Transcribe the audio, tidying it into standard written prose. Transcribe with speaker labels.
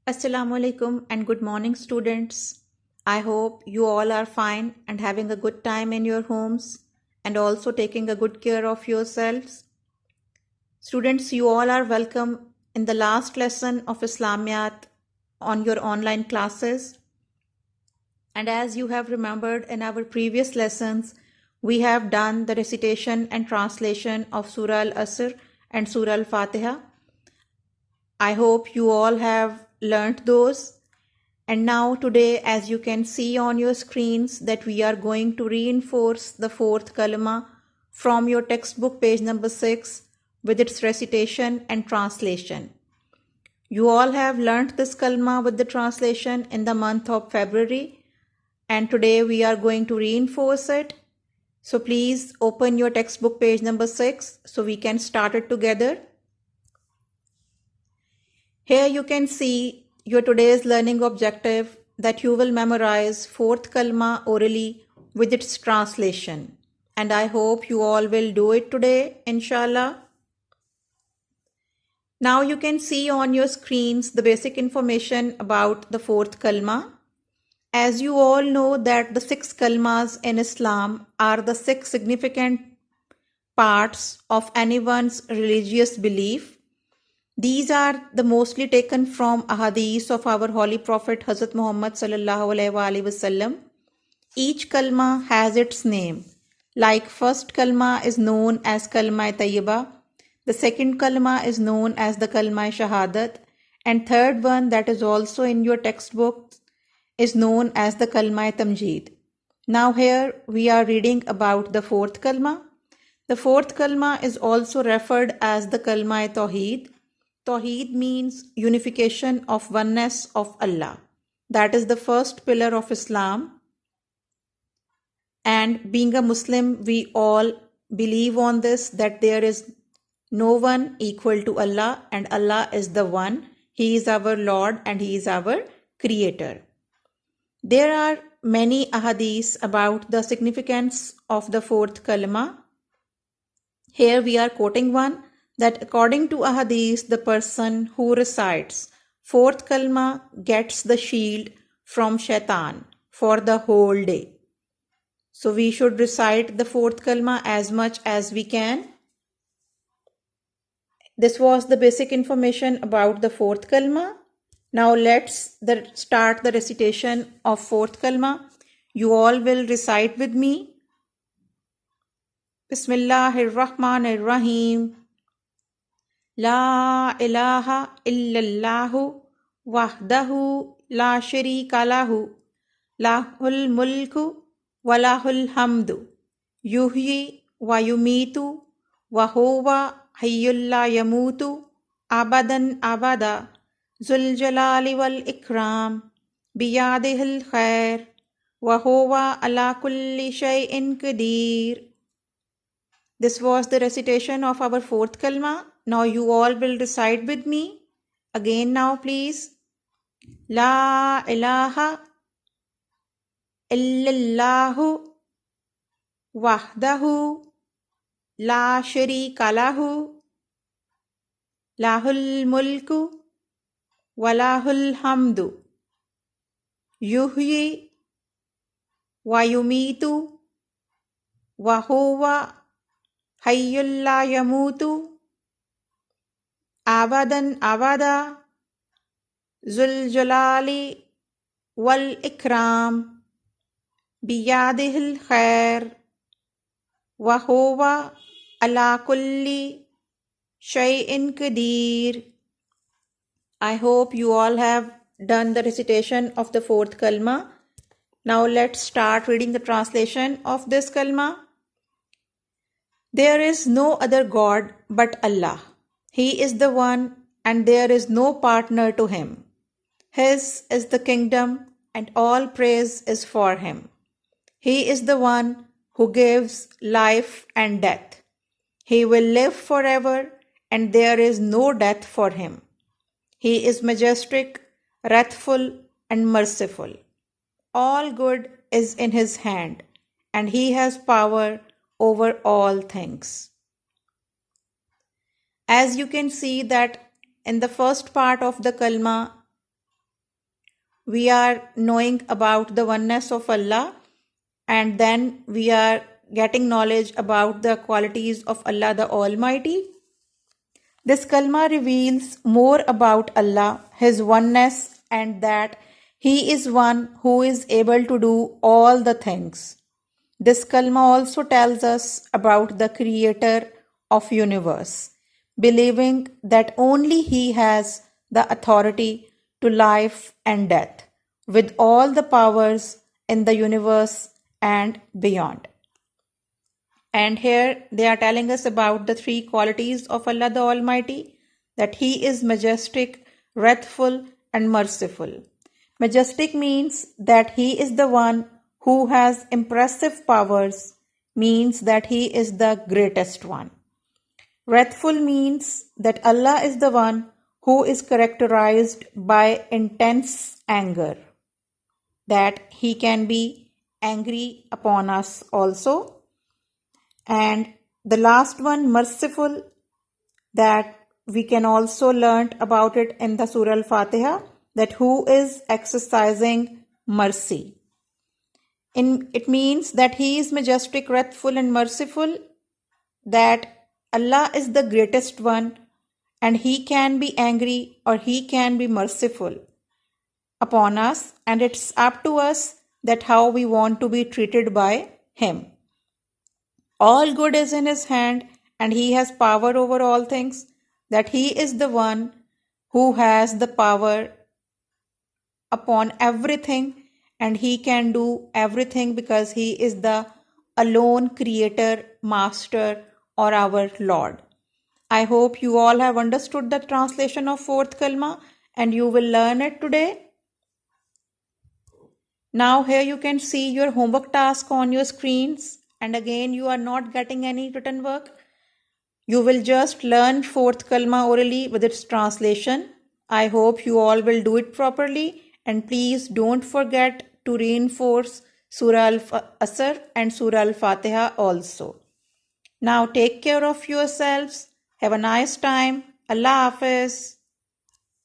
Speaker 1: Assalamu alaikum and good morning, students. I hope you all are fine and having a good time in your homes and also taking a good care of yourselves. Students, you all are welcome in the last lesson of Islamiyat on your online classes. And as you have remembered in our previous lessons, we have done the recitation and translation of Surah Al-Asr and Surah Al-Fatiha. I hope you all have learnt those. And now today, as you can see on your screens, that we are going to reinforce the fourth kalma from your textbook page number 6 with its recitation and translation. You all have learnt this kalma with the translation in the month of February, and today we are going to reinforce it. So please open your textbook page number 6 so we can start it together. Here you can see your today's learning objective that you will memorize fourth kalma orally with its translation. And I hope you all will do it today, inshallah. Now you can see on your screens the basic information about the fourth kalma. As you all know that the 6 kalmas in Islam are the 6 significant parts of anyone's religious belief. These are the mostly taken from ahadith of our Holy Prophet Hazrat Muhammad sallallahu alaihi wasallam. Each kalma has its name. Like first kalma is known as kalma tayyiba, the second kalma is known as the kalma shahadat, and third one that is also in your textbook is known as the kalma tamjeed. Now here we are reading about the fourth kalma. The fourth kalma is also referred as the kalma tawheed. Tawheed means unification of oneness of Allah. That is the first pillar of Islam. And being a Muslim, we all believe on this, that there is no one equal to Allah and Allah is the one. He is our Lord and He is our Creator. There are many ahadiths about the significance of the fourth kalma. Here we are quoting one, that according to ahadith, the person who recites fourth kalma gets the shield from shaitan for the whole day. So we should recite the fourth kalma as much as we can. This was the basic information about the fourth kalma. Now let's start the recitation of fourth kalma. You all will recite with me. Bismillahir Rahmanir Rahim. La ilaha illallahu wahdahu la sharika lahu lahul mulku wa lahul hamdu yuhyi wa yumitu wa huwa hayyul la yamutu abadan abada zul jalali wal ikram biyadihil khair wa huwa ala kulli shay'in qadir. This was the recitation of our fourth kalma. Now you all will recite with me. Again now please. La ilaha illallahu wahdahu la sharika lahu lahul mulku wa lahul hamdu yuhyi wa yumitu wa huwa hayyul la yamutu abadan abada zul jalali wal ikram biyadihil khair wa huwa ala kulli shay'in qadir. I hope you all have done the recitation of the fourth kalma. Now let's start reading the translation of this kalma. There is no other God but Allah. He is the one and there is no partner to Him. His is the kingdom and all praise is for Him. He is the one who gives life and death. He will live forever and there is no death for Him. He is majestic, wrathful and merciful. All good is in His hand and He has power over all things. As you can see that in the first part of the kalma, we are knowing about the oneness of Allah, and then we are getting knowledge about the qualities of Allah the Almighty. This kalma reveals more about Allah, His oneness, and that He is one who is able to do all the things. This kalma also tells us about the creator of universe, believing that only He has the authority to life and death, with all the powers in the universe and beyond. And here they are telling us about the three qualities of Allah the Almighty, that He is majestic, wrathful, and merciful. Majestic means that He is the one who has impressive powers, means that He is the greatest one. Wrathful means that Allah is the one who is characterized by intense anger, that He can be angry upon us also. And the last one, merciful, that we can also learn about it in the Surah Al-Fatiha, that who is exercising mercy. It means that He is majestic, wrathful, and merciful, that Allah is the greatest one, and He can be angry or He can be merciful upon us, and it's up to us that how we want to be treated by Him. All good is in His hand, and He has power over all things, that He is the one who has the power upon everything, and He can do everything because He is the alone creator, master, or our Lord. I hope you all have understood the translation of fourth kalma and you will learn it today. Now here you can see your homework task on your screens, and again you are not getting any written work. You will just learn fourth kalma orally with its translation. I hope you all will do it properly, and please don't forget to reinforce Surah Al-Asr and Surah Al-Fatiha also. Now take care of yourselves. Have a nice time. Allah Hafiz.